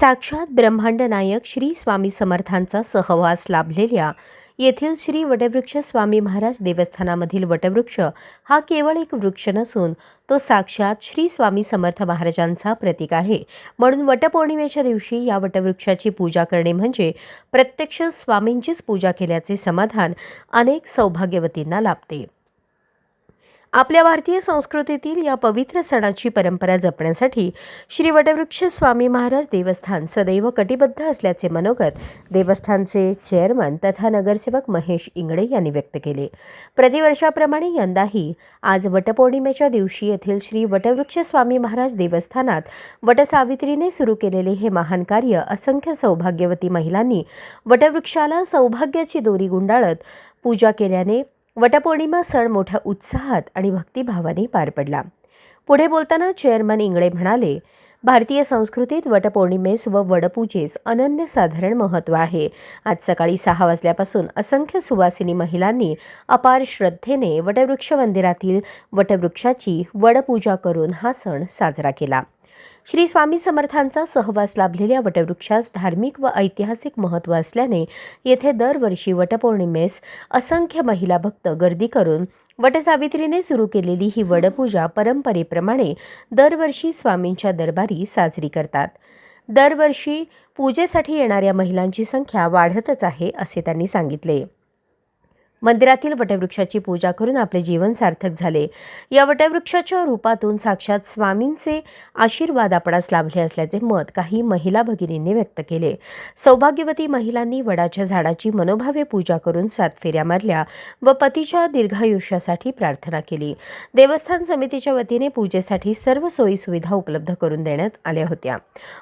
साक्षात ब्रह्मांड नायक श्री स्वामी समर्थांचा सहवास लाभलेल्या येथील श्री वटवृक्ष स्वामी महाराज देवस्थानामधील वटवृक्ष हा केवळ एक वृक्ष नसून तो साक्षात श्री स्वामी समर्थ महाराजांचा प्रतीक आहे. म्हणून वटपौर्णिमेच्या दिवशी या वटवृक्षाची पूजा करणे म्हणजे प्रत्यक्ष स्वामींचीच पूजा केल्याचे समाधान अनेक सौभाग्यवतींना लाभते. आपल्या भारतीय संस्कृतीतील या पवित्र सणाची परंपरा जपण्यासाठी श्री वटवृक्ष स्वामी महाराज देवस्थान सदैव कटिबद्ध असल्याचे मनोगत देवस्थानचे चेअरमन तथा नगरसेवक महेश इंगळे यांनी व्यक्त केले. प्रतिवर्षाप्रमाणे यंदाही आज वटपौर्णिमेच्या दिवशी येथील श्री वटवृक्ष स्वामी महाराज देवस्थानात वटसावित्रीने सुरू केलेले हे महान कार्य असंख्य सौभाग्यवती महिलांनी वटवृक्षाला सौभाग्याची दोरी गुंडाळत पूजा केल्याने वटपौर्णिमा सण मोठ्या उत्साहात आणि भक्तिभावाने पार पडला. पुढे बोलताना चेअरमन इंगळे म्हणाले, भारतीय संस्कृतीत वटपौर्णिमेस व वडपूजेस अनन्यसाधारण महत्त्व आहे. आज सकाळी 6 वाजल्यापासून असंख्य सुवासिनी महिलांनी अपार श्रद्धेने वटवृक्ष मंदिरातील वटवृक्षाची वडपूजा करून हा सण साजरा केला. श्री स्वामी समर्थांचा सहवास लाभलेल्या वटवृक्षास धार्मिक व ऐतिहासिक महत्त्व असल्याने येथे दरवर्षी वटपौर्णिमेस असंख्य महिला भक्त गर्दी करून वटसावित्रीने सुरू केलेली ही वडपूजा परंपरेप्रमाणे दरवर्षी स्वामींच्या दरबारी साजरी करतात. दरवर्षी पूजेसाठी येणाऱ्या महिलांची संख्या वाढतच आहे असे त्यांनी सांगितले. मंदिरातील वटवृक्षाची पूजा करून आपले जीवन सार्थक झाले. या वटवृक्षाच्या रूपातून साक्षात स्वामींचे आशीर्वाद आपणास लाभले असल्याचे मत काही महिला भगिनींनी व्यक्त केले. सौभाग्यवती महिलांनी वडाच्या झाडाची मनोभावे पूजा करून 7 फेऱ्या मारल्या व पतीच्या दीर्घायुष्यासाठी प्रार्थना केली. देवस्थान समितीच्या वतीने पूजेसाठी सर्व सोयी सुविधा उपलब्ध करून देण्यात आल्या होत्या.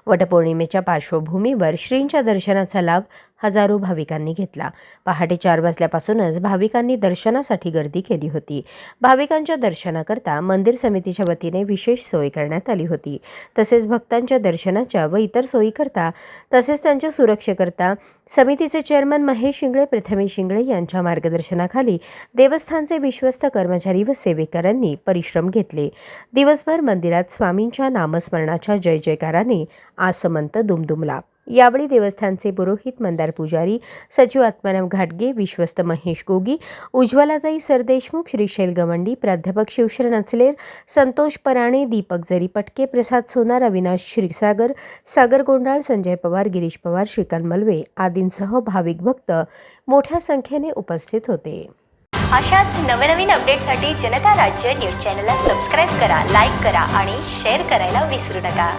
वटपौर्णिमेच्या पार्श्वभूमीवर श्रींच्या दर्शनाचा लाभ हजारो भाविकांनी घेतला. पहाटे 4 वाजल्यापासूनच भाविकांनी दर्शनासाठी गर्दी केली होती. भाविकांच्या दर्शनाकरता मंदिर समितीच्या वतीने विशेष सोय करण्यात आली होती. तसेच भक्तांच्या दर्शनाच्या व इतर सोयीकरता तसेच त्यांच्या सुरक्षेकरता समितीचे चेअरमन महेश इंगळे, प्रथमेश इंगळे यांच्या मार्गदर्शनाखाली देवस्थानचे विश्वस्त कर्मचारी व सेवेकरांनी परिश्रम घेतले. दिवसभर मंदिरात स्वामींच्या नामस्मरणाच्या जय जयकाराने आसमंत दुमदुमला. यावेळी देवस्थानचे पुरोहित मंदार पुजारी, सचिव आत्माराम घाटगे, विश्वस्त महेश गोगी, उज्ज्वलाताई सरदेशमुख, श्रीशैल गवंडी, प्राध्यापक शिवशरण अचलेर, संतोष पराणे, दीपक जरी पटके, प्रसाद सोनार, अविनाश क्षीरसागर, सागर गोंडाळ, संजय पवार, गिरीश पवार, श्रीकांत मलवे आदींसह भाविक भक्त मोठ्या संख्येने उपस्थित होते. अशाच नवनवीन अपडेटसाठी जनता राज्य न्यूज चॅनलला सबस्क्राईब करा, लाईक करा आणि शेअर करायला विसरू नका.